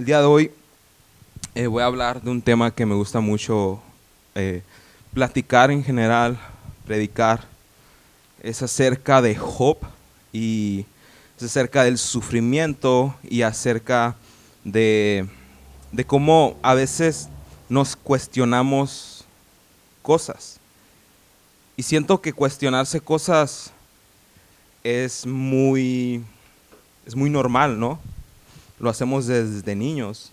El día de hoy voy a hablar de un tema que me gusta mucho eh, platicar en general, predicar. Es acerca de Job y es acerca del sufrimiento y acerca de, de cómo a veces nos cuestionamos cosas. Y siento que cuestionarse cosas es muy, es muy normal, ¿no? Lo hacemos desde niños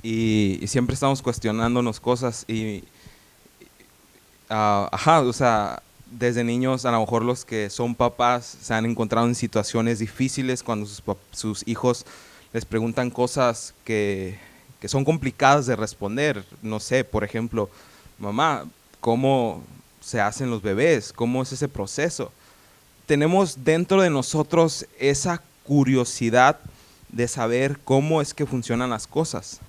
y siempre estamos cuestionándonos cosas o sea, desde niños a lo mejor los que son papás se han encontrado en situaciones difíciles cuando sus hijos les preguntan cosas que son complicadas de responder. No sé, por ejemplo, mamá, ¿cómo se hacen los bebés? ¿Cómo es ese proceso? Tenemos dentro de nosotros esa curiosidad de saber cómo es que funcionan las cosas.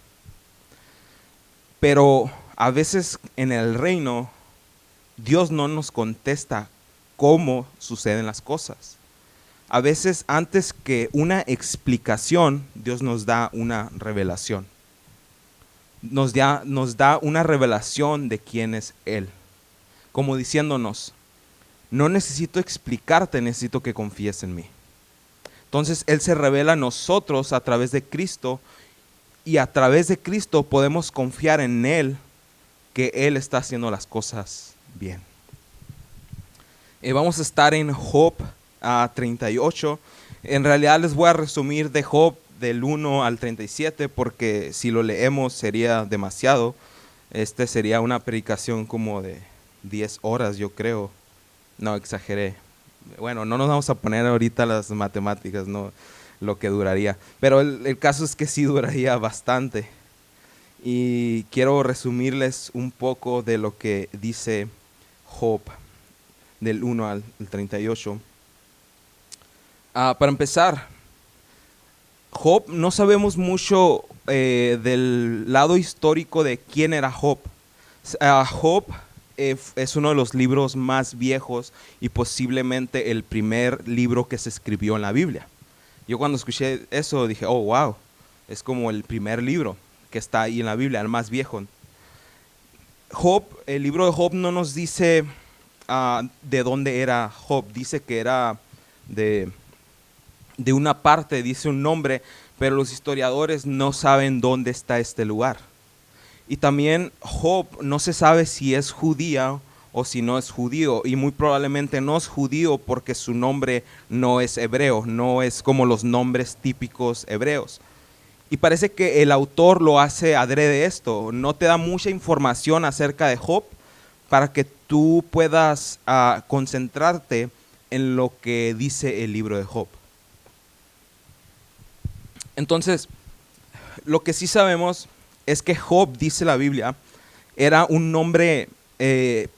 Pero a veces en el reino Dios no nos contesta cómo suceden las cosas. A veces antes que una explicación, Dios nos da una revelación. Nos da una revelación de quién es Él. Como diciéndonos, no necesito explicarte, necesito que confíes en mí. Entonces Él se revela a nosotros a través de Cristo y a través de Cristo podemos confiar en Él, que Él está haciendo las cosas bien. Vamos a estar en Job 38. En realidad les voy a resumir de Job del 1 al 37 porque si lo leemos sería demasiado. Sería una predicación como de 10 horas, yo creo. No, exageré. Bueno, no nos vamos a poner ahorita las matemáticas, no lo que duraría. Pero el caso es que sí duraría bastante. Y quiero resumirles un poco de lo que dice Job del 1 al 38. Para empezar, Job, no sabemos mucho del lado histórico de quién era Job. Job es uno de los libros más viejos y posiblemente el primer libro que se escribió en la Biblia. Yo cuando escuché eso dije, oh, wow, es como el primer libro que está ahí en la Biblia, el más viejo. Job, el libro de Job no nos dice de dónde era Job, dice que era de, de una parte, dice un nombre, pero los historiadores no saben dónde está este lugar. Y también Job no se sabe si es judía o si no es judío, y muy probablemente no es judío porque su nombre no es hebreo, no es como los nombres típicos hebreos. Y parece que el autor lo hace adrede esto, no te da mucha información acerca de Job para que tú puedas concentrarte en lo que dice el libro de Job. Entonces, lo que sí sabemos es que Job, dice la Biblia, era un hombre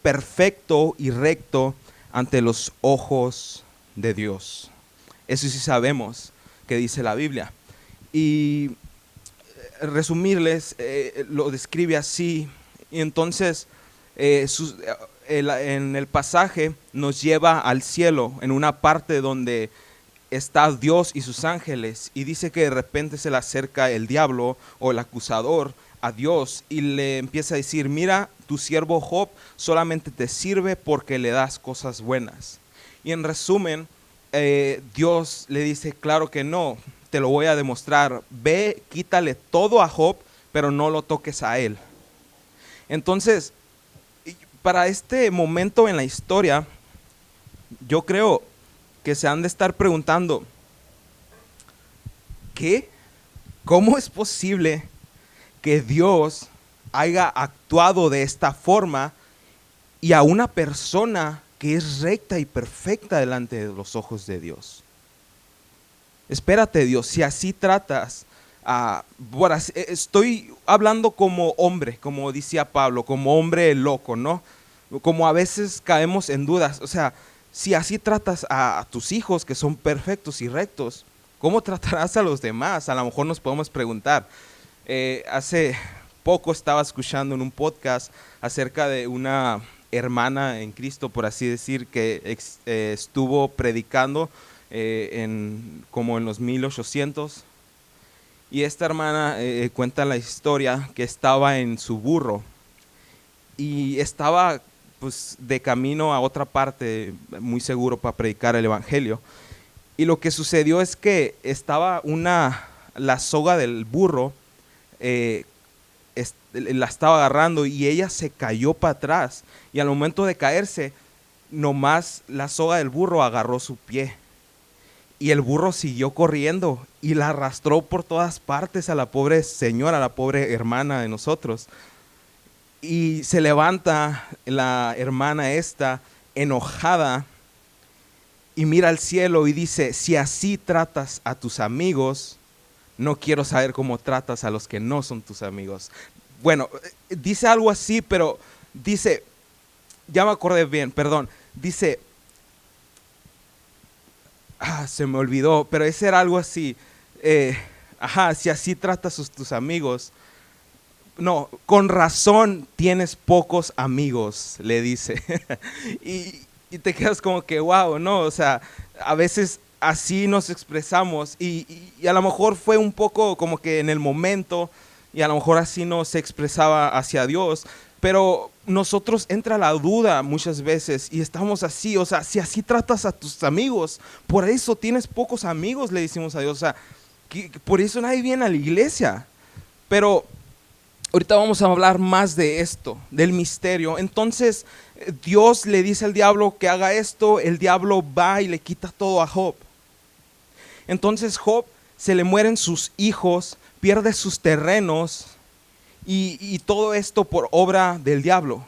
perfecto y recto ante los ojos de Dios. Eso sí sabemos que dice la Biblia. Y resumirles, lo describe así. Y entonces, en el pasaje nos lleva al cielo, en una parte donde está Dios y sus ángeles, y dice que de repente se le acerca el diablo o el acusador a Dios y le empieza a decir, mira, tu siervo Job solamente te sirve porque le das cosas buenas. Y en resumen, Dios le dice, claro que no, te lo voy a demostrar, ve, quítale todo a Job, pero no lo toques a él. Entonces, para este momento en la historia, yo creo que se han de estar preguntando, ¿qué? ¿Cómo es posible que Dios haya actuado de esta forma y a una persona que es recta y perfecta delante de los ojos de Dios? Espérate, Dios, si así tratas, estoy hablando como hombre, como decía Pablo, como hombre loco, ¿no? Como a veces caemos en dudas, o sea, si así tratas a tus hijos que son perfectos y rectos, ¿cómo tratarás a los demás? A lo mejor nos podemos preguntar. Hace poco estaba escuchando en un podcast acerca de una hermana en Cristo, por así decir, que estuvo predicando como en los 1800 Y esta hermana cuenta la historia que estaba en su burro y estaba pues de camino a otra parte, muy seguro para predicar el evangelio. Y lo que sucedió es que estaba la soga del burro, eh, la estaba agarrando y ella se cayó para atrás. Y al momento de caerse, nomás la soga del burro agarró su pie. Y el burro siguió corriendo y la arrastró por todas partes a la pobre señora, a la pobre hermana de nosotros. Y se levanta la hermana esta, enojada, y mira al cielo y dice: si así tratas a tus amigos, no quiero saber cómo tratas a los que no son tus amigos. Bueno, dice algo así, pero dice, ya me acordé bien, perdón, dice, se me olvidó, pero ese era algo así, si así tratas a tus amigos, no, con razón tienes pocos amigos, le dice. y te quedas como que, wow, no, o sea, a veces así nos expresamos y a lo mejor fue un poco como que en el momento y a lo mejor así no se expresaba hacia Dios, pero nosotros entra la duda muchas veces y estamos así, o sea, si así tratas a tus amigos, por eso tienes pocos amigos, le decimos a Dios, o sea, que por eso nadie viene a la iglesia. Pero ahorita vamos a hablar más de esto, del misterio. Entonces Dios le dice al diablo que haga esto, el diablo va y le quita todo a Job. Entonces Job se le mueren sus hijos, pierde sus terrenos y todo esto por obra del diablo.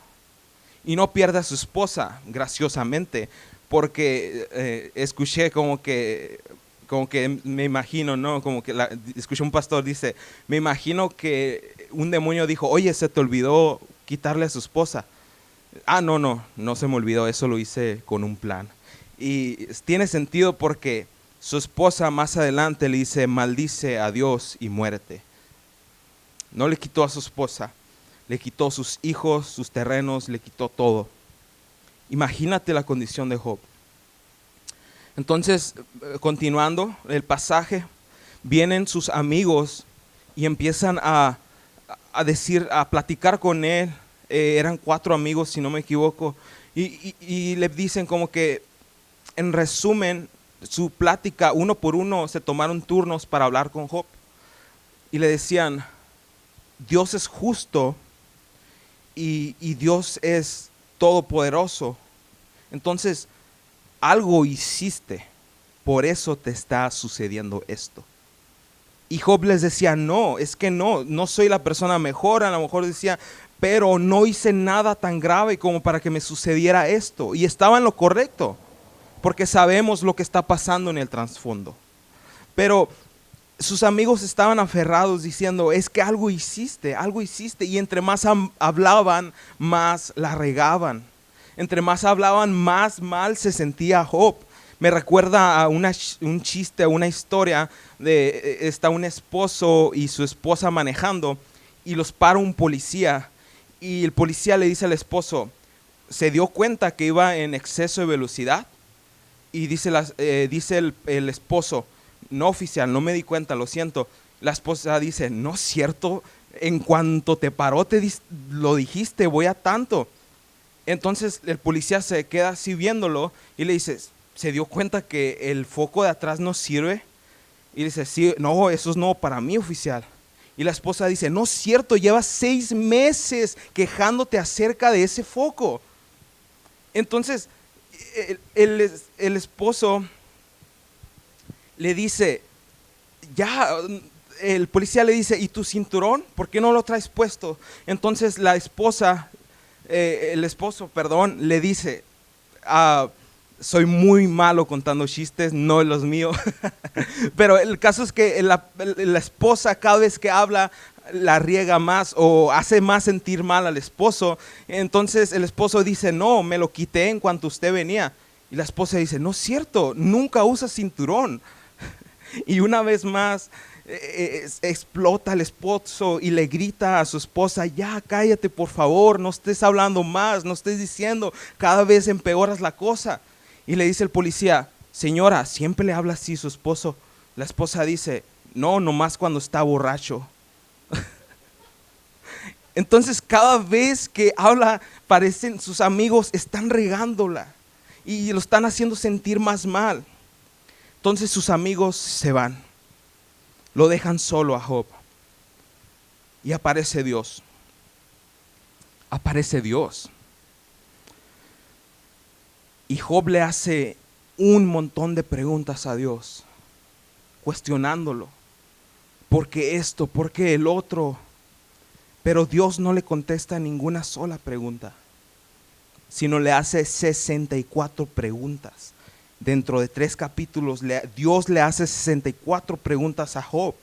Y no pierde a su esposa, graciosamente, porque escuché como que me imagino, ¿no? Como que escuché un pastor dice, me imagino que un demonio dijo, oye, se te olvidó quitarle a su esposa. No se me olvidó, eso lo hice con un plan. Y tiene sentido porque su esposa más adelante le dice, maldice a Dios y muérete. No le quitó a su esposa, le quitó sus hijos, sus terrenos, le quitó todo. Imagínate la condición de Job. Entonces, continuando el pasaje, vienen sus amigos y empiezan a platicar con él. Eran 4 amigos, si no me equivoco, y le dicen como que, en resumen, su plática, uno por uno, se tomaron turnos para hablar con Job. Y le decían, Dios es justo y Dios es todopoderoso. Entonces, algo hiciste, por eso te está sucediendo esto. Y Job les decía, no, es que no soy la persona mejor. A lo mejor decía, pero no hice nada tan grave como para que me sucediera esto. Y estaba en lo correcto, porque sabemos lo que está pasando en el trasfondo. Pero sus amigos estaban aferrados diciendo, es que algo hiciste. Y entre más hablaban, más la regaban. Entre más hablaban, más mal se sentía Job. Me recuerda a un chiste, a una historia de está un esposo y su esposa manejando y los para un policía y el policía le dice al esposo, se dio cuenta que iba en exceso de velocidad y dice el esposo, no oficial, no me di cuenta, lo siento. La esposa dice, no es cierto, en cuanto te paró lo dijiste, voy a tanto. Entonces el policía se queda así viéndolo y le dice, ¿se dio cuenta que el foco de atrás no sirve? Y dice, sí, no, eso es no para mí, oficial. Y la esposa dice, no es cierto, llevas 6 meses quejándote acerca de ese foco. Entonces el esposo le dice, ya, el policía le dice, ¿y tu cinturón? ¿Por qué no lo traes puesto? Entonces el esposo, le dice, soy muy malo contando chistes, no los míos. Pero el caso es que la esposa cada vez que habla la riega más o hace más sentir mal al esposo. Entonces el esposo dice, no, me lo quité en cuanto usted venía. Y la esposa dice, no es cierto, nunca usa cinturón. Y una vez más explota el esposo y le grita a su esposa, ya cállate por favor, no estés hablando más, no estés diciendo, cada vez empeoras la cosa. Y le dice el policía, señora, ¿siempre le habla así su esposo? La esposa dice, No, nomás cuando está borracho. Entonces cada vez que habla, parecen sus amigos están regándola y lo están haciendo sentir más mal. Entonces sus amigos se van, lo dejan solo a Job. Y aparece Dios. Aparece Dios. Y Job le hace un montón de preguntas a Dios, cuestionándolo. ¿Por qué esto? ¿Por qué el otro? Pero Dios no le contesta ninguna sola pregunta, sino le hace 64 preguntas. Dentro de 3 capítulos, Dios le hace 64 preguntas a Job.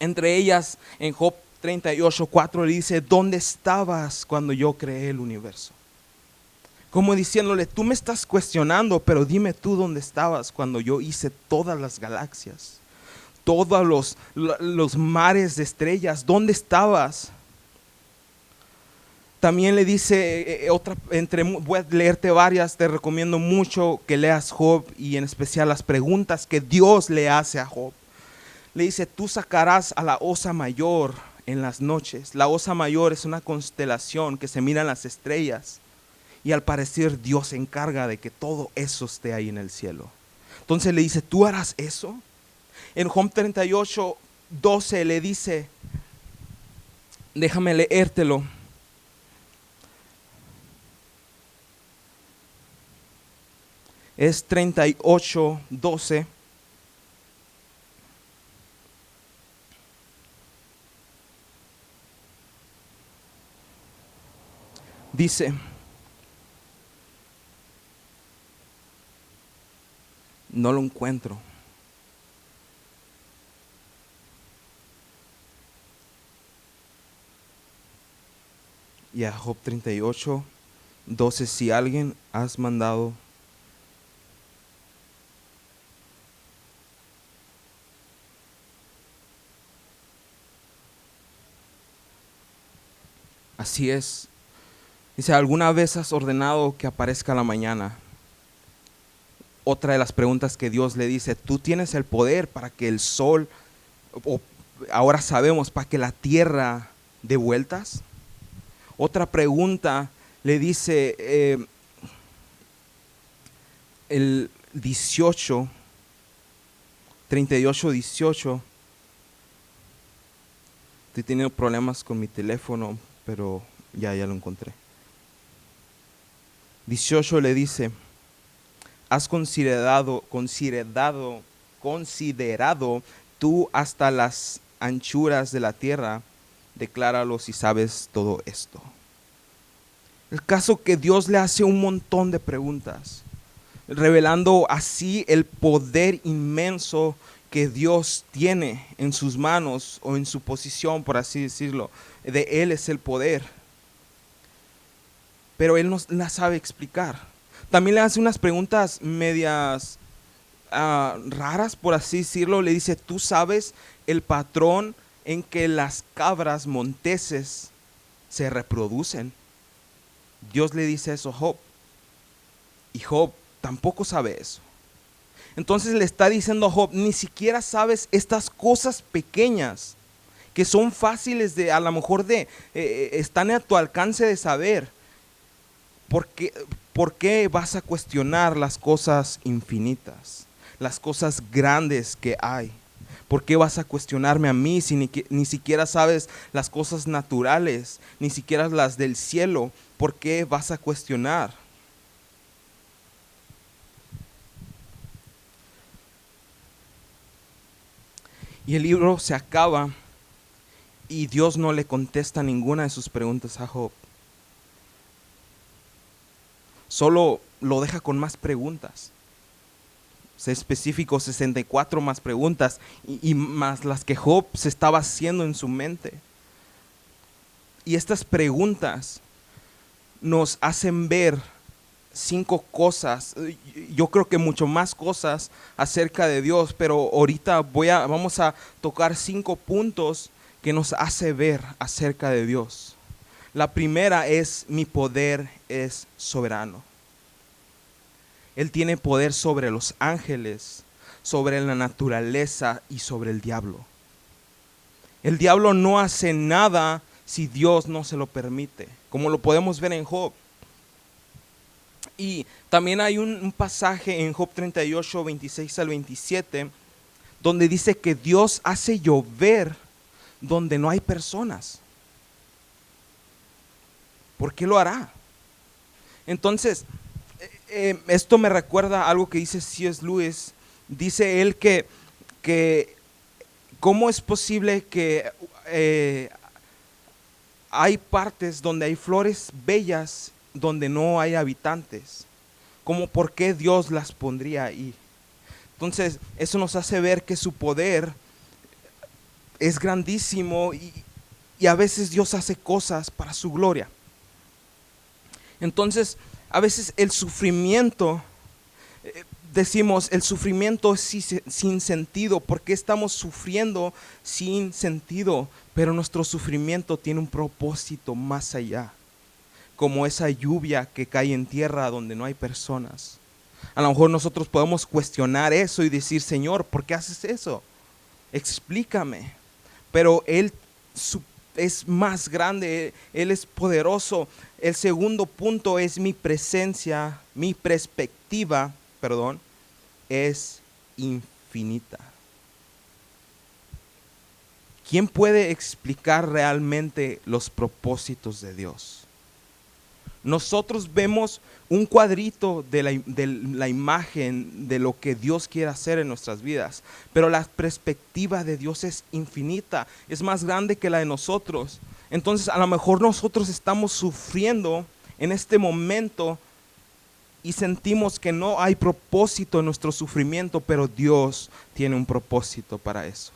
Entre ellas, en Job 38:4 le dice: ¿dónde estabas cuando yo creé el universo? Como diciéndole: tú me estás cuestionando, pero dime tú dónde estabas cuando yo hice todas las galaxias, todos los mares de estrellas. ¿Dónde estabas? También le dice voy a leerte varias, te recomiendo mucho que leas Job y en especial las preguntas que Dios le hace a Job. Le dice: tú sacarás a la osa mayor en las noches. La osa mayor es una constelación que se mira en las estrellas y al parecer Dios se encarga de que todo eso esté ahí en el cielo. Entonces le dice: ¿tú harás eso? En Job 38:12 le dice, déjame leértelo. Es 38:12. Dice: no lo encuentro. Y a Job 38:12, si alguien has mandado así es. Dice: ¿alguna vez has ordenado que aparezca la mañana? Otra de las preguntas que Dios le dice: tú tienes el poder para que el sol, o ahora sabemos, para que la tierra dé vueltas. Otra pregunta le dice, el 38:18. Estoy teniendo problemas con mi teléfono, pero ya lo encontré. 18 le dice: ¿has considerado tú hasta las anchuras de la tierra? Decláralo si sabes todo esto. El caso que Dios le hace un montón de preguntas, revelando así el poder inmenso que Dios tiene en sus manos o en su posición, por así decirlo. De Él es el poder, pero Él no la sabe explicar. También le hace unas preguntas medias raras, por así decirlo. Le dice: ¿tú sabes el patrón en que las cabras monteses se reproducen? Dios le dice eso a Job, y Job tampoco sabe eso. Entonces le está diciendo a Job: ni siquiera sabes estas cosas pequeñas que son fáciles de, a lo mejor están a tu alcance de saber. ¿Por qué vas a cuestionar las cosas infinitas, las cosas grandes que hay? ¿Por qué vas a cuestionarme a mí si ni siquiera sabes las cosas naturales, ni siquiera las del cielo? ¿Por qué vas a cuestionar? Y el libro se acaba y Dios no le contesta ninguna de sus preguntas a Job. Solo lo deja con más preguntas. Específico, 64 más preguntas y más las que Job se estaba haciendo en su mente. Y estas preguntas nos hacen ver 5 cosas, yo creo que mucho más cosas acerca de Dios, pero ahorita vamos a tocar 5 puntos que nos hace ver acerca de Dios. La primera es: mi poder es soberano. Él tiene poder sobre los ángeles, sobre la naturaleza y sobre el diablo. El diablo no hace nada si Dios no se lo permite, como lo podemos ver en Job. Y también hay un pasaje en Job 38, 26 al 27, donde dice que Dios hace llover donde no hay personas. ¿Por qué lo hará? Entonces, esto me recuerda a algo que dice C.S. Lewis. Dice él que ¿cómo es posible que hay partes donde hay flores bellas donde no hay habitantes? ¿Cómo por qué Dios las pondría ahí? Entonces, eso nos hace ver que su poder es grandísimo y a veces Dios hace cosas para su gloria. Entonces, a veces el sufrimiento, decimos, el sufrimiento es sin sentido. ¿Por qué estamos sufriendo sin sentido? Pero nuestro sufrimiento tiene un propósito más allá, como esa lluvia que cae en tierra donde no hay personas. A lo mejor nosotros podemos cuestionar eso y decir, Señor, ¿por qué haces eso? Explícame. Pero Él es más grande, Él es poderoso. El segundo punto es mi perspectiva, es infinita. ¿Quién puede explicar realmente los propósitos de Dios? Nosotros vemos un cuadrito de la imagen de lo que Dios quiere hacer en nuestras vidas, pero la perspectiva de Dios es infinita, es más grande que la de nosotros. Entonces a lo mejor nosotros estamos sufriendo en este momento y sentimos que no hay propósito en nuestro sufrimiento, pero Dios tiene un propósito para eso.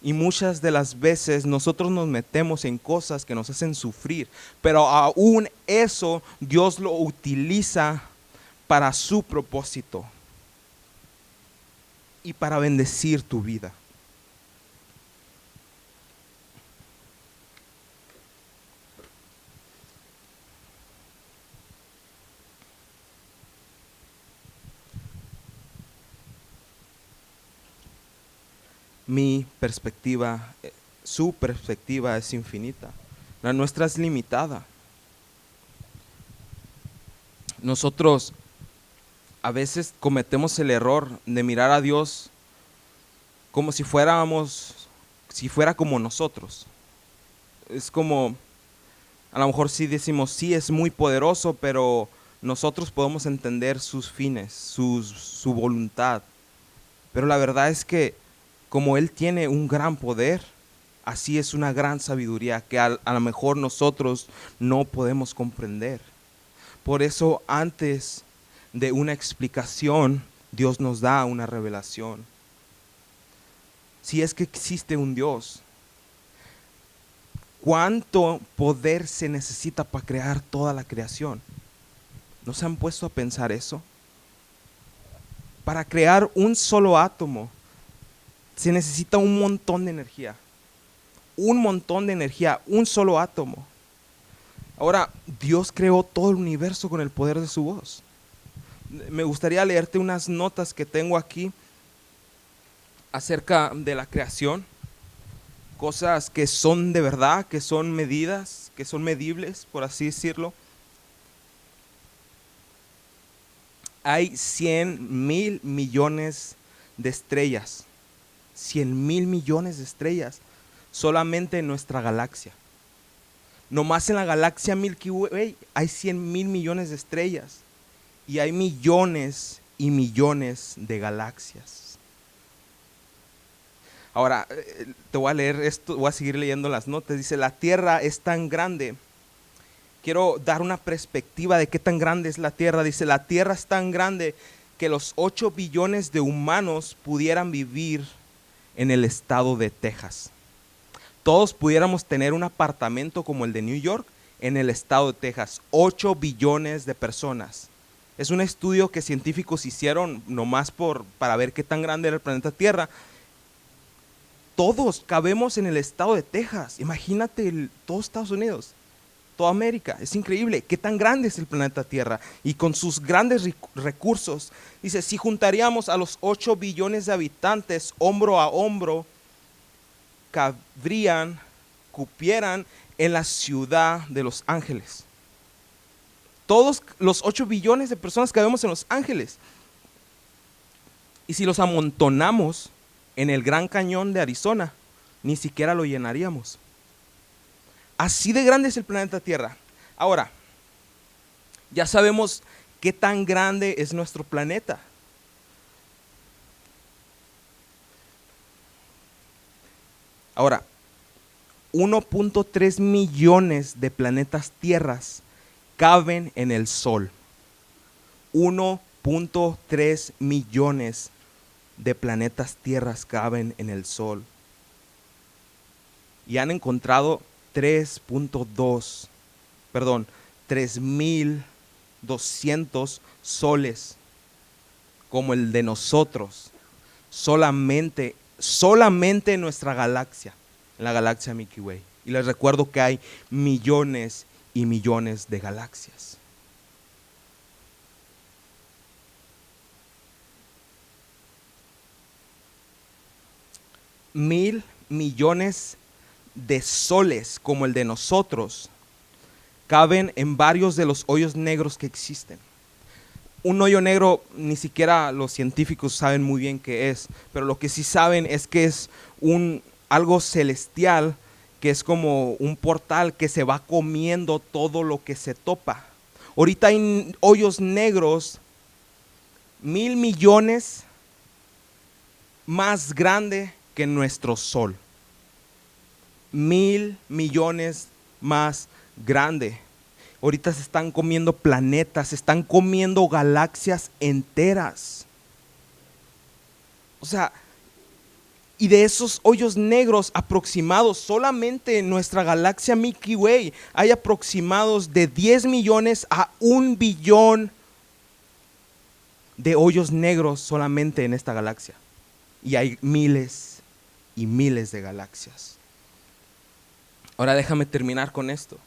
Y muchas de las veces nosotros nos metemos en cosas que nos hacen sufrir, pero aún eso Dios lo utiliza para su propósito y para bendecir tu vida. Mi perspectiva, su perspectiva es infinita. La nuestra es limitada. Nosotros a veces cometemos el error de mirar a Dios como si fuera como nosotros. Es como, a lo mejor sí decimos, sí es muy poderoso, pero nosotros podemos entender sus fines, su voluntad. Pero la verdad es que como Él tiene un gran poder, así es una gran sabiduría que a lo mejor nosotros no podemos comprender. Por eso antes de una explicación, Dios nos da una revelación. Si es que existe un Dios, ¿cuánto poder se necesita para crear toda la creación? ¿No se han puesto a pensar eso? Para crear un solo átomo se necesita un montón de energía. Un montón de energía, un solo átomo. Ahora, Dios creó todo el universo con el poder de su voz. Me gustaría leerte unas notas que tengo aquí acerca de la creación. Cosas que son de verdad, que son medidas, que son medibles, por así decirlo. Hay 100,000 millones de estrellas. 100,000 millones de estrellas solamente en nuestra galaxia. Nomás en la galaxia Milky Way hay 100,000 millones de estrellas y hay millones y millones de galaxias. Ahora, te voy a leer esto, voy a seguir leyendo las notas. Dice, la Tierra es tan grande. Quiero dar una perspectiva de qué tan grande es la Tierra. Dice, la Tierra es tan grande que los 8 billones de humanos pudieran vivir en el estado de Texas. Todos pudiéramos tener un apartamento como el de New York en el estado de Texas. 8 billones de personas. Es un estudio que científicos hicieron nomás para ver qué tan grande era el planeta Tierra. Todos cabemos en el estado de Texas. Imagínate todos Estados Unidos. toda América. Es increíble qué tan grande es el planeta Tierra y con sus grandes recursos. Dice, si juntaríamos a los 8 billones de habitantes hombro a hombro, cupieran en la ciudad de Los Ángeles. Todos los 8 billones de personas que vemos en Los Ángeles. Y si los amontonamos en el Gran Cañón de Arizona, ni siquiera lo llenaríamos. Así de grande es el planeta Tierra. Ahora, ya sabemos qué tan grande es nuestro planeta. Ahora, 1.3 millones de planetas tierras caben en el Sol. 1.3 millones de planetas tierras caben en el Sol. Y han encontrado 3.200 soles como el de nosotros, solamente en nuestra galaxia, en la galaxia Milky Way. Y les recuerdo que hay millones y millones de galaxias. Mil millones de soles como el de nosotros caben en varios de los hoyos negros que existen. Un hoyo negro ni siquiera los científicos saben muy bien qué es, pero lo que sí saben es que es algo celestial, que es como un portal que se va comiendo todo lo que se topa. Ahorita hay hoyos negros 1.000 millones más grande que nuestro Sol. 1.000 millones más grande. Ahorita se están comiendo planetas, se están comiendo galaxias enteras. O sea, y de esos hoyos negros aproximados, solamente en nuestra galaxia Milky Way hay aproximados de 10 millones a 1 billón de hoyos negros solamente en esta galaxia. Y hay miles y miles de galaxias. Ahora déjame terminar con esto.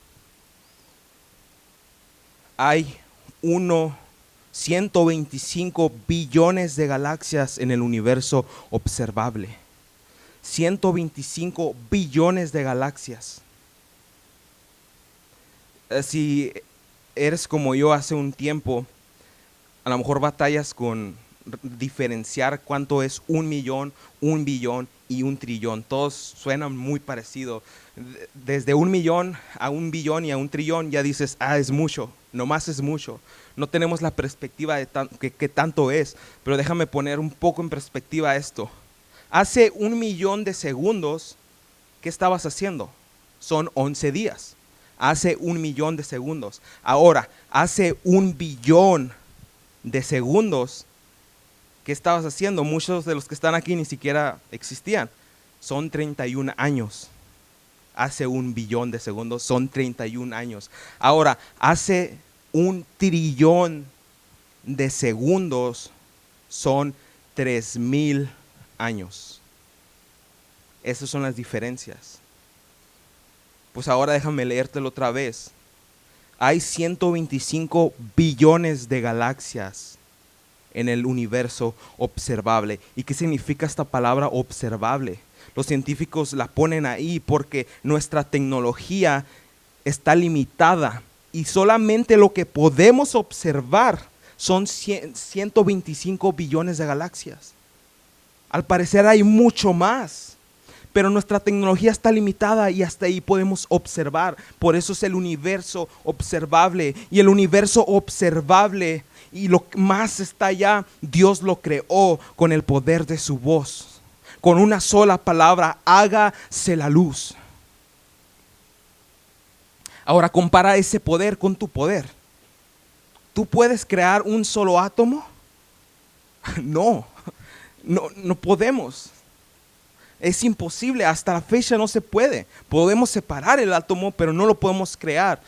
Hay 125 billones de galaxias en el universo observable. 125 billones de galaxias. Si eres como yo hace un tiempo, a lo mejor batallas con diferenciar cuánto es 1 millón, 1 billón y 1 trillón. Todos suenan muy parecidos. Desde 1 millón a 1 billón y a 1 trillón ya dices, es mucho, nomás es mucho. No tenemos la perspectiva de qué tanto es, pero déjame poner un poco en perspectiva esto. Hace 1 millón de segundos, ¿qué estabas haciendo? Son 11 días. Hace 1 millón de segundos. Ahora, hace 1 billón de segundos, ¿qué estabas haciendo? Muchos de los que están aquí ni siquiera existían. Son 31 años. Hace 1 billón de segundos son 31 años. Ahora, hace 1 trillón de segundos son 3,000 años. Esas son las diferencias. Pues ahora déjame leértelo otra vez. Hay 125 billones de galaxias en el universo observable. ¿Y qué significa esta palabra observable? Los científicos la ponen ahí porque nuestra tecnología está limitada y solamente lo que podemos observar son 125 billones de galaxias. Al parecer hay mucho más, pero nuestra tecnología está limitada y hasta ahí podemos observar. Por eso es el universo observable. Y el universo observable y lo más está allá, Dios lo creó con el poder de su voz. Con una sola palabra, hágase la luz. Ahora compara ese poder con tu poder. ¿Tú puedes crear un solo átomo? No podemos. Es imposible, hasta la fecha no se puede. Podemos separar el átomo, pero no lo podemos crear.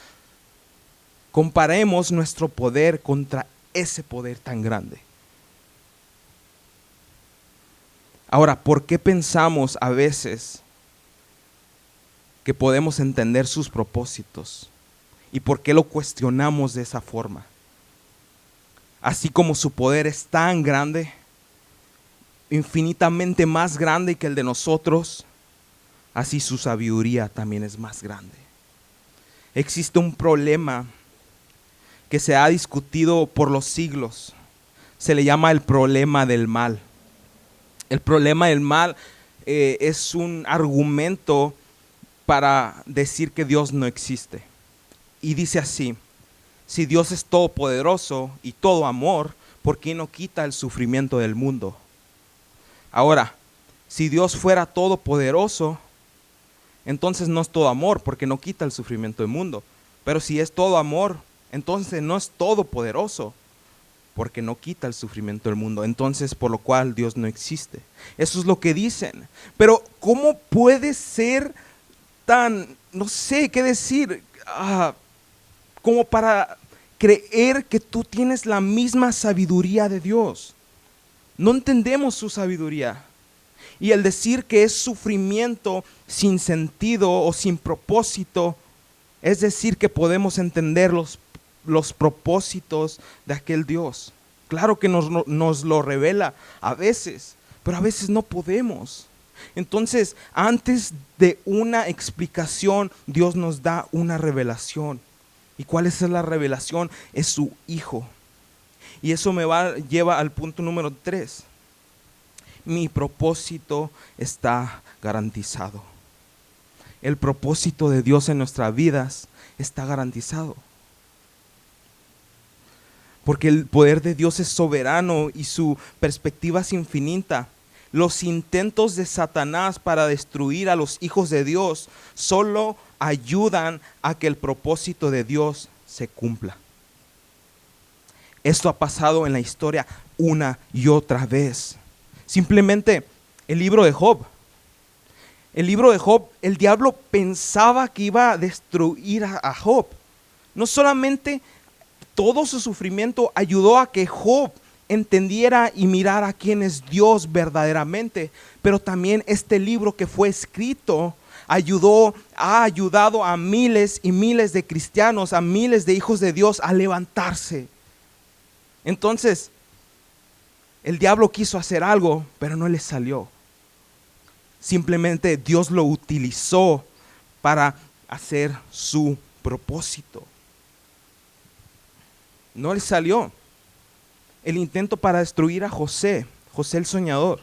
Comparemos nuestro poder contra ese poder tan grande. Ahora, ¿por qué pensamos a veces que podemos entender sus propósitos? ¿Y por qué lo cuestionamos de esa forma? Así como su poder es tan grande, infinitamente más grande que el de nosotros, así su sabiduría también es más grande. Existe un problema que se ha discutido por los siglos. Se le llama el problema del mal. El problema del mal es un argumento para decir que Dios no existe. Y dice así: si Dios es todopoderoso y todo amor, ¿por qué no quita el sufrimiento del mundo? Ahora, si Dios fuera todopoderoso, entonces no es todo amor, porque no quita el sufrimiento del mundo. Pero si es todo amor, entonces no es todopoderoso, porque no quita el sufrimiento del mundo. Entonces, por lo cual Dios no existe. Eso es lo que dicen. Pero ¿cómo puede ser tan, no sé qué decir, como para creer que tú tienes la misma sabiduría de Dios? No entendemos su sabiduría. Y el decir que es sufrimiento sin sentido o sin propósito, es decir que podemos entender los propósitos de aquel Dios. Claro que nos lo revela a veces, pero a veces no podemos. Entonces, antes de una explicación, Dios nos da una revelación. ¿Y cuál es la revelación? Es su Hijo. Y eso lleva al punto número 3. Mi propósito está garantizado. El propósito de Dios en nuestras vidas está garantizado. Porque el poder de Dios es soberano y su perspectiva es infinita. Los intentos de Satanás para destruir a los hijos de Dios solo ayudan a que el propósito de Dios se cumpla. Esto ha pasado en la historia una y otra vez. Simplemente el libro de Job. El libro de Job, el diablo pensaba que iba a destruir a Job. No solamente todo su sufrimiento ayudó a que Job entendiera y mirara quién es Dios verdaderamente, pero también este libro que fue escrito ha ayudado a miles y miles de cristianos, a miles de hijos de Dios a levantarse. Entonces, el diablo quiso hacer algo, pero no le salió. Simplemente Dios lo utilizó para hacer su propósito. No le salió. El intento para destruir a José el soñador.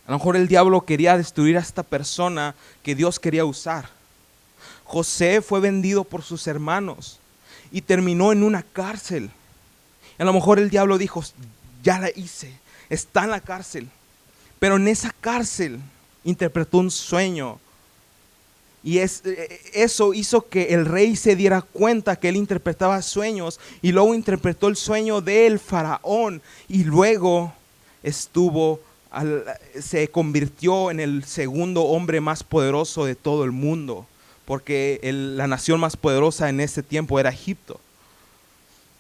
A lo mejor el diablo quería destruir a esta persona que Dios quería usar. José fue vendido por sus hermanos y terminó en una cárcel. A lo mejor el diablo dijo: ya la hice, está en la cárcel. Pero en esa cárcel interpretó un sueño. Y eso hizo que el rey se diera cuenta que él interpretaba sueños. Y luego interpretó el sueño del faraón. Y luego se convirtió en el segundo hombre más poderoso de todo el mundo. Porque la nación más poderosa en ese tiempo era Egipto.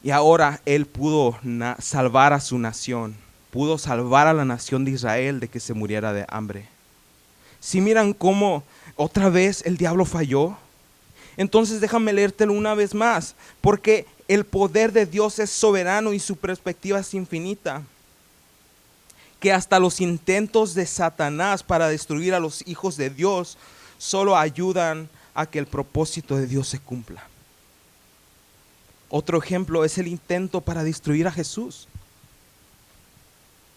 Y ahora él pudo salvar a su nación. Pudo salvar a la nación de Israel de que se muriera de hambre. Si miran cómo otra vez el diablo falló, entonces déjame leértelo una vez más, porque el poder de Dios es soberano y su perspectiva es infinita. Que hasta los intentos de Satanás para destruir a los hijos de Dios solo ayudan a que el propósito de Dios se cumpla. Otro ejemplo es el intento para destruir a Jesús.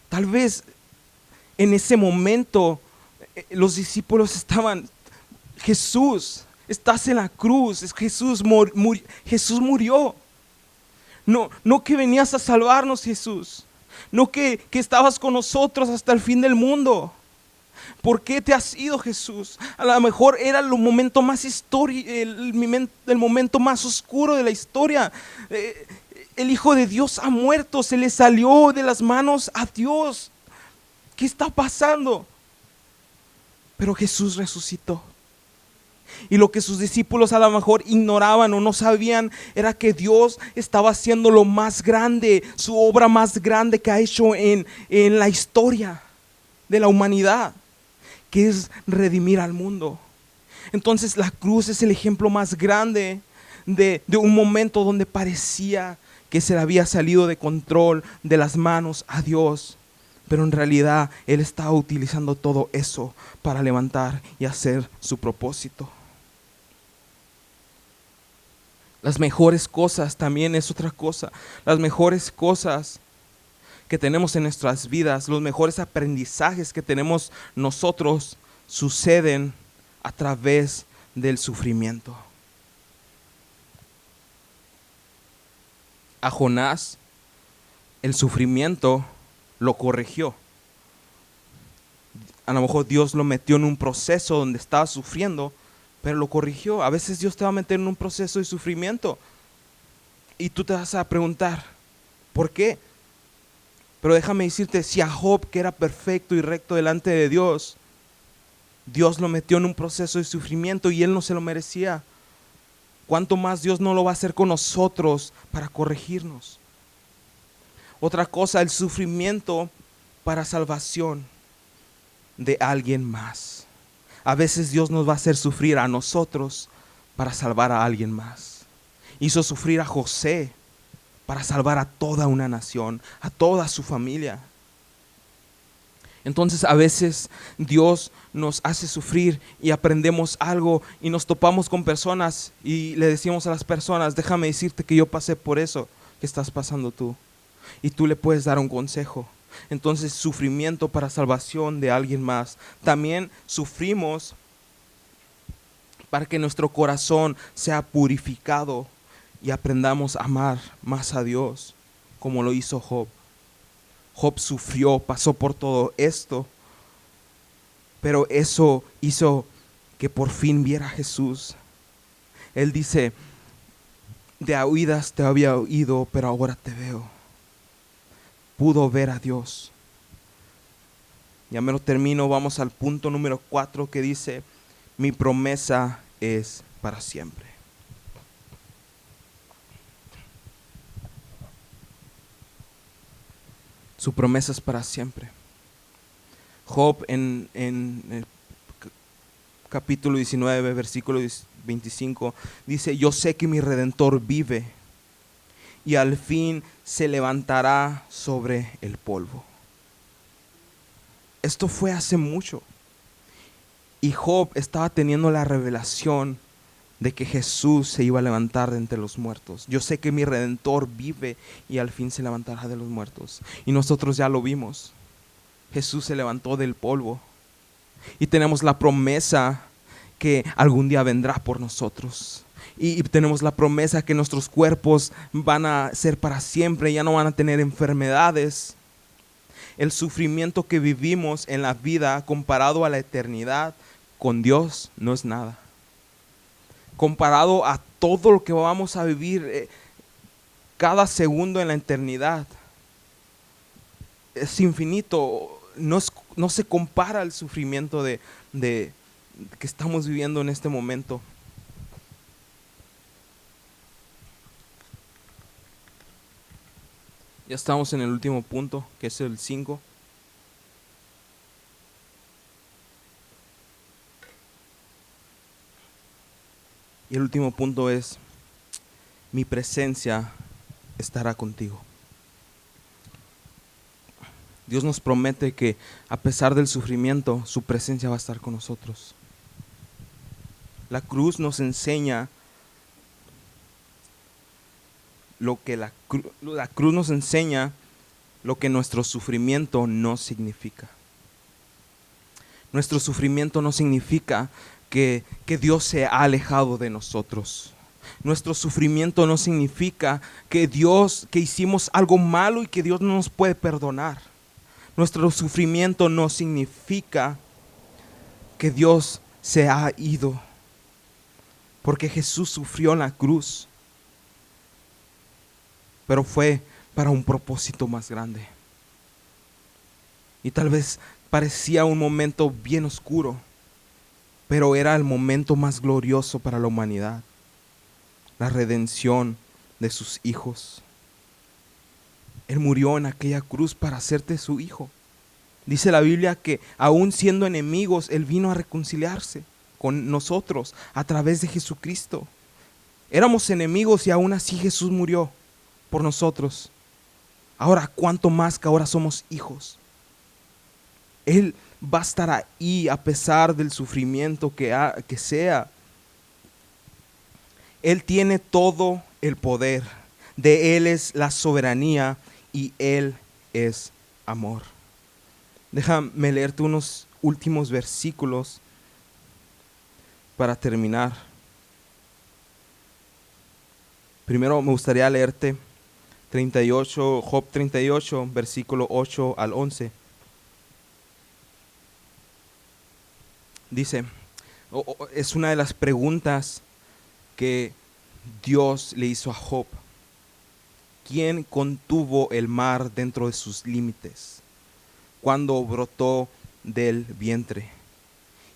Tal vez en ese momento los discípulos estaban: Jesús, estás en la cruz, Jesús murió. No que venías a salvarnos, Jesús. No que estabas con nosotros hasta el fin del mundo. ¿Por qué te has ido, Jesús? A lo mejor era el momento más el momento más oscuro de la historia. El Hijo de Dios ha muerto, se le salió de las manos a Dios. ¿Qué está pasando? Pero Jesús resucitó. Y lo que sus discípulos a lo mejor ignoraban o no sabían era que Dios estaba haciendo lo más grande, su obra más grande que ha hecho en la historia de la humanidad, que es redimir al mundo. Entonces la cruz es el ejemplo más grande de un momento donde parecía que se le había salido de control de las manos a Dios. Pero en realidad Él estaba utilizando todo eso para levantar y hacer su propósito. Las mejores cosas también es otra cosa. Las mejores cosas que tenemos en nuestras vidas, los mejores aprendizajes que tenemos nosotros, suceden a través del sufrimiento. A Jonás, el sufrimiento lo corrigió. A lo mejor Dios lo metió en un proceso donde estaba sufriendo, pero lo corrigió. A veces Dios te va a meter en un proceso de sufrimiento y tú te vas a preguntar, ¿por qué? Pero déjame decirte, si a Job, que era perfecto y recto delante de Dios, Dios lo metió en un proceso de sufrimiento y él no se lo merecía, ¿cuánto más Dios no lo va a hacer con nosotros para corregirnos? Otra cosa, el sufrimiento para salvación de alguien más. A veces Dios nos va a hacer sufrir a nosotros para salvar a alguien más. Hizo sufrir a José para salvar a toda una nación, a toda su familia. Entonces a veces Dios nos hace sufrir y aprendemos algo y nos topamos con personas y le decimos a las personas, déjame decirte que yo pasé por eso que estás pasando tú. Y tú le puedes dar un consejo. Entonces, sufrimiento para salvación de alguien más. También sufrimos para que nuestro corazón sea purificado y aprendamos a amar más a Dios, como lo hizo Job. Job sufrió, pasó por todo esto, pero eso hizo que por fin viera a Jesús. Él dice, de a oídas te había oído, pero ahora te veo. Pudo ver a Dios. Ya me lo termino, vamos al punto número 4 que dice, mi promesa es para siempre. Su promesa es para siempre. Job en el capítulo 19, versículo 25, dice, yo sé que mi Redentor vive y al fin se levantará sobre el polvo. Esto fue hace mucho. Y Job estaba teniendo la revelación de que Jesús se iba a levantar de entre los muertos. Yo sé que mi Redentor vive y al fin se levantará de los muertos. Y nosotros ya lo vimos. Jesús se levantó del polvo. Y tenemos la promesa que algún día vendrá por nosotros. Y tenemos la promesa que nuestros cuerpos van a ser para siempre, ya no van a tener enfermedades. El sufrimiento que vivimos en la vida comparado a la eternidad con Dios no es nada. Comparado a todo lo que vamos a vivir cada segundo en la eternidad, es infinito. No se compara al sufrimiento de que estamos viviendo en este momento. Ya estamos en el último punto, que es el 5. Y el último punto es, mi presencia estará contigo. Dios nos promete que a pesar del sufrimiento, su presencia va a estar con nosotros. La cruz nos enseña la cruz nos enseña lo que nuestro sufrimiento no significa. Nuestro sufrimiento no significa que Dios se ha alejado de nosotros. Nuestro sufrimiento no significa que hicimos algo malo y que Dios no nos puede perdonar. Nuestro sufrimiento no significa que Dios se ha ido, porque Jesús sufrió en la cruz, pero fue para un propósito más grande. Y tal vez parecía un momento bien oscuro, pero era el momento más glorioso para la humanidad, la redención de sus hijos. Él murió en aquella cruz para hacerte su hijo. Dice la Biblia que aún siendo enemigos, Él vino a reconciliarse con nosotros a través de Jesucristo. Éramos enemigos y aún así Jesús murió por nosotros. Ahora, ¿cuánto más que ahora somos hijos? Él va a estar ahí a pesar del sufrimiento que sea. Él tiene todo el poder. De Él es la soberanía y Él es amor. Déjame leerte unos últimos versículos para terminar. Primero me gustaría leerte 38, Job 38, versículo 8 al 11. Dice, es una de las preguntas que Dios le hizo a Job. ¿Quién contuvo el mar dentro de sus límites cuando brotó del vientre?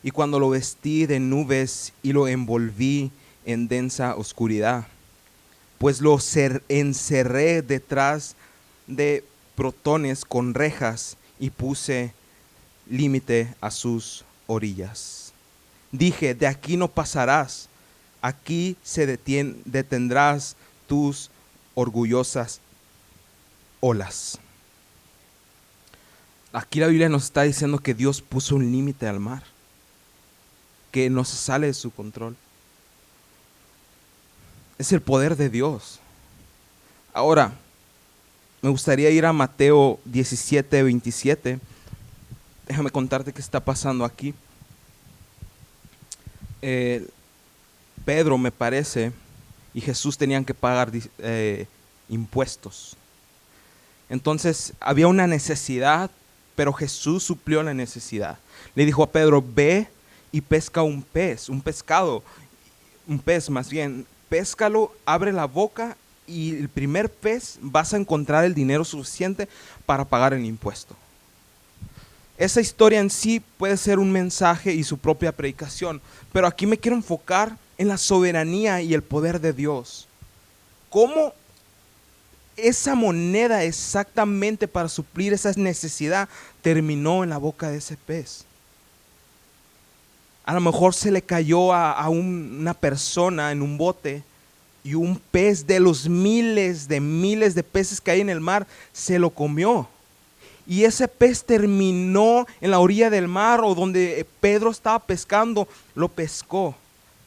Y cuando lo vestí de nubes y lo envolví en densa oscuridad, pues lo encerré detrás de protones con rejas y puse límite a sus orillas. Dije, de aquí no pasarás, aquí se detendrás tus orgullosas olas. Aquí la Biblia nos está diciendo que Dios puso un límite al mar, que no se sale de su control. Es el poder de Dios. Ahora, me gustaría ir a Mateo 17, 27. Déjame contarte qué está pasando aquí. Pedro, me parece, y Jesús tenían que pagar impuestos. Entonces había una necesidad, pero Jesús suplió la necesidad. Le dijo a Pedro, ve y pesca un pez más bien, péscalo, abre la boca y el primer pez vas a encontrar el dinero suficiente para pagar el impuesto. Esa historia en sí puede ser un mensaje y su propia predicación, pero aquí me quiero enfocar en la soberanía y el poder de Dios. ¿Cómo esa moneda exactamente para suplir esa necesidad terminó en la boca de ese pez? A lo mejor se le cayó a una persona en un bote y un pez de los miles de peces que hay en el mar se lo comió. Y ese pez terminó en la orilla del mar o donde Pedro estaba pescando, lo pescó.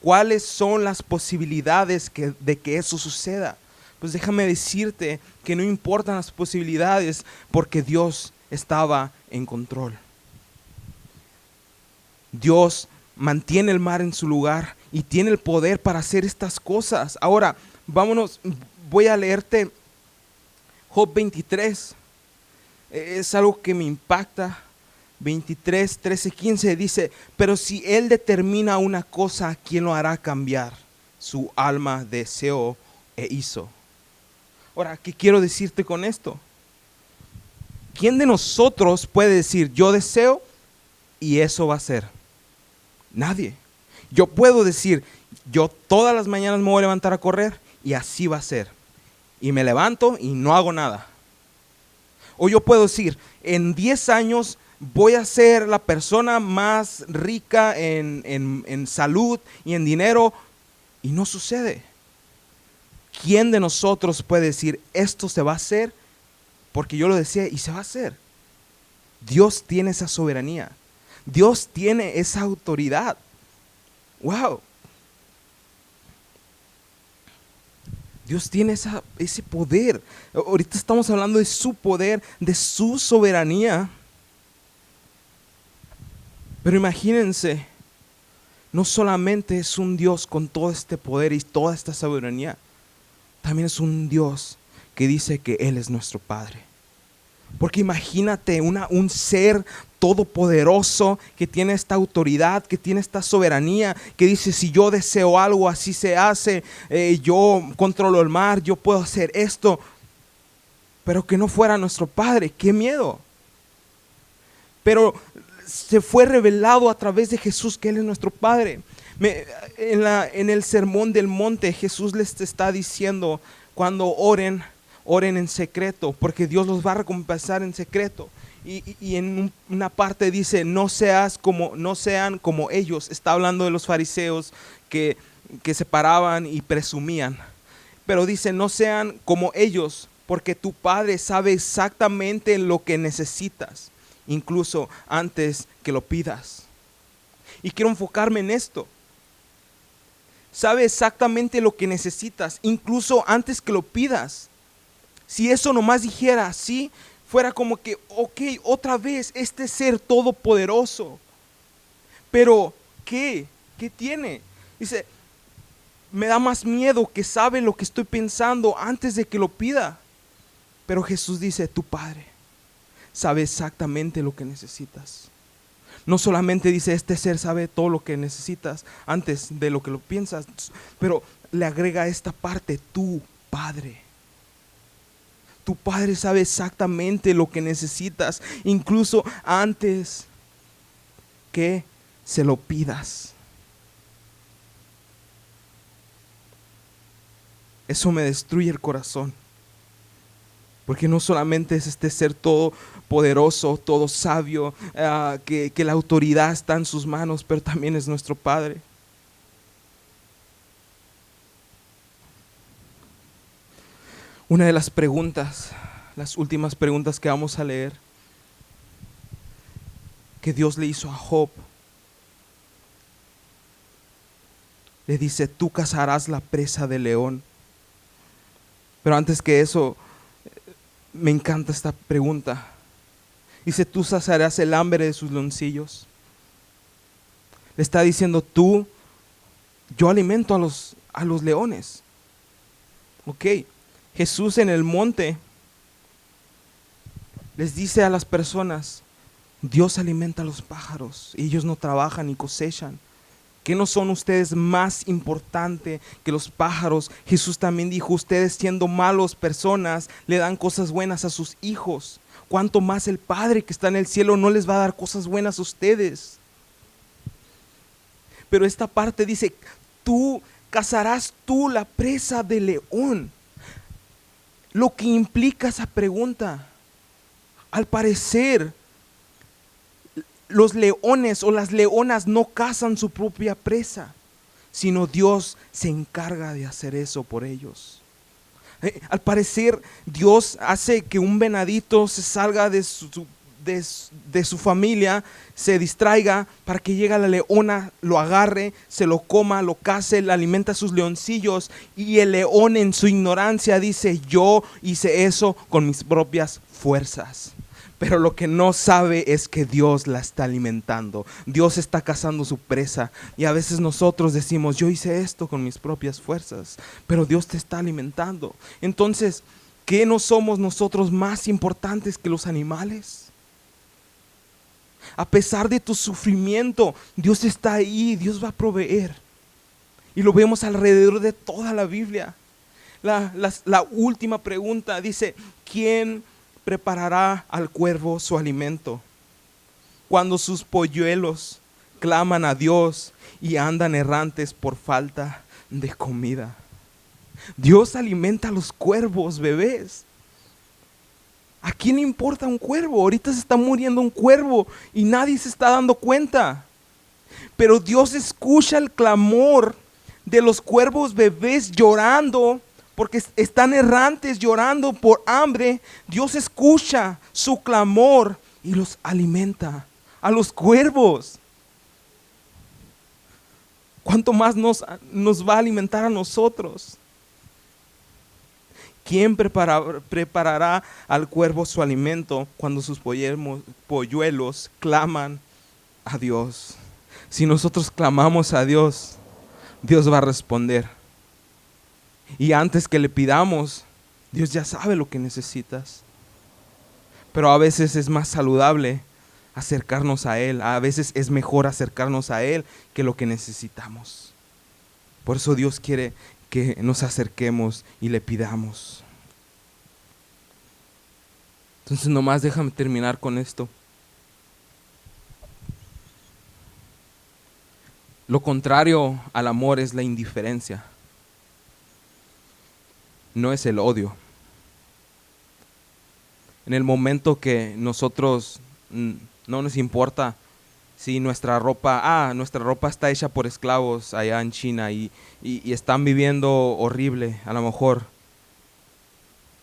¿Cuáles son las posibilidades de que eso suceda? Pues déjame decirte que no importan las posibilidades porque Dios estaba en control. Dios mantiene el mar en su lugar y tiene el poder para hacer estas cosas. Ahora, vámonos, voy a leerte Job 23. Es algo que me impacta. 23, 13, 15 dice, pero si Él determina una cosa, ¿quién lo hará cambiar? Su alma deseó e hizo. Ahora, ¿qué quiero decirte con esto? ¿Quién de nosotros puede decir, yo deseo y eso va a ser? Nadie. Yo puedo decir, yo todas las mañanas me voy a levantar a correr y así va a ser. Y me levanto y no hago nada. O yo puedo decir, en 10 años voy a ser la persona más rica en salud y en dinero y no sucede. ¿Quién de nosotros puede decir, esto se va a hacer porque yo lo decía y se va a hacer? Dios tiene esa soberanía. Dios tiene esa autoridad. ¡Wow! Dios tiene ese poder. Ahorita estamos hablando de su poder, de su soberanía. Pero imagínense, no solamente es un Dios con todo este poder y toda esta soberanía, también es un Dios que dice que Él es nuestro Padre. Porque imagínate un ser todopoderoso que tiene esta autoridad, que tiene esta soberanía, que dice, si yo deseo algo, así se hace, yo controlo el mar, yo puedo hacer esto, pero que no fuera nuestro Padre. ¡Qué miedo! Pero se fue revelado a través de Jesús que Él es nuestro Padre. En el sermón del monte, Jesús les está diciendo, cuando oren en secreto, porque Dios los va a recompensar en secreto. Y en una parte dice, no sean como ellos. Está hablando de los fariseos que se paraban y presumían. Pero dice, no sean como ellos, porque tu Padre sabe exactamente lo que necesitas, incluso antes que lo pidas. Y quiero enfocarme en esto. Sabe exactamente lo que necesitas, incluso antes que lo pidas. Si eso nomás dijera así, fuera como que, ok, otra vez este ser todopoderoso. Pero, ¿qué? ¿Qué tiene? Dice, me da más miedo que sabe lo que estoy pensando antes de que lo pida. Pero Jesús dice, tu Padre sabe exactamente lo que necesitas. No solamente dice, este ser sabe todo lo que necesitas antes de lo que lo piensas, pero le agrega esta parte, tu Padre. Tu Padre sabe exactamente lo que necesitas, incluso antes que se lo pidas. Eso me destruye el corazón. Porque no solamente es este ser todo poderoso, todo sabio, que la autoridad está en sus manos, pero también es nuestro Padre. Una de las preguntas, las últimas preguntas que vamos a leer, que Dios le hizo a Job, le dice, tú cazarás la presa del león. Pero antes que eso, me encanta esta pregunta. Dice, tú saciarás el hambre de sus leoncillos. Le está diciendo, yo alimento a los leones. Ok, Jesús en el monte les dice a las personas, Dios alimenta a los pájaros, y ellos no trabajan ni cosechan. ¿Qué no son ustedes más importantes que los pájaros? Jesús también dijo, ustedes siendo malos personas le dan cosas buenas a sus hijos. ¿Cuánto más el Padre que está en el cielo no les va a dar cosas buenas a ustedes? Pero esta parte dice, cazarás tú la presa del león. Lo que implica esa pregunta, al parecer, los leones o las leonas no cazan su propia presa, sino Dios se encarga de hacer eso por ellos. Al parecer, Dios hace que un venadito se salga de su familia, se distraiga para que llegue la leona, lo agarre, se lo coma, lo case, le alimenta a sus leoncillos, y el león en su ignorancia dice, yo hice eso con mis propias fuerzas. Pero lo que no sabe es que Dios la está alimentando. Dios está cazando su presa. Y a veces nosotros decimos, yo hice esto con mis propias fuerzas, pero Dios te está alimentando. Entonces, ¿qué no somos nosotros más importantes que los animales? A pesar de tu sufrimiento, Dios está ahí, Dios va a proveer. Y lo vemos alrededor de toda la Biblia. La última pregunta dice, ¿quién preparará al cuervo su alimento cuando sus polluelos claman a Dios y andan errantes por falta de comida? Dios alimenta a los cuervos, bebés. ¿A quién le importa un cuervo? Ahorita se está muriendo un cuervo y nadie se está dando cuenta. Pero Dios escucha el clamor de los cuervos bebés llorando porque están errantes, llorando por hambre. Dios escucha su clamor y los alimenta a los cuervos. ¿Cuánto más nos va a alimentar a nosotros? ¿Quién preparará al cuervo su alimento cuando sus polluelos claman a Dios? Si nosotros clamamos a Dios, Dios va a responder. Y antes que le pidamos, Dios ya sabe lo que necesitas. Pero a veces es más saludable acercarnos a Él. A veces es mejor acercarnos a Él que lo que necesitamos. Por eso Dios quiere que nos acerquemos y le pidamos. Entonces nomás déjame terminar con esto. Lo contrario al amor es la indiferencia. No es el odio. En el momento que nosotros no nos importa si nuestra ropa está hecha por esclavos allá en China y están viviendo horrible, a lo mejor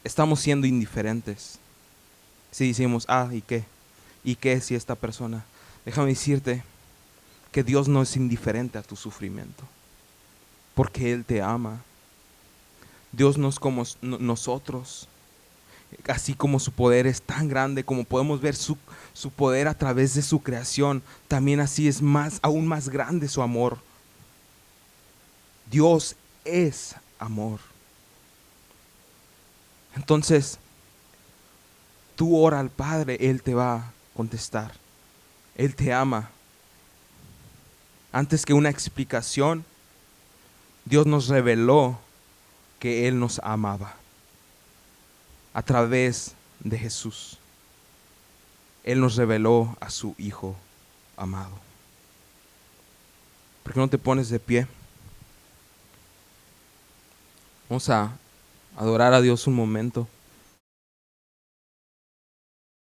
estamos siendo indiferentes. Si decimos, ¿y qué? ¿Y qué si esta persona? Déjame decirte que Dios no es indiferente a tu sufrimiento, porque Él te ama. Dios no es como nosotros. Así como su poder es tan grande, como podemos ver su poder a través de su creación, también así es aún más grande su amor. Dios es amor. Entonces, tú ora al Padre, Él te va a contestar. Él te ama. Antes que una explicación, Dios nos reveló que Él nos amaba a través de Jesús. Él nos reveló a su Hijo amado. ¿Por qué no te pones de pie? Vamos a adorar a Dios un momento.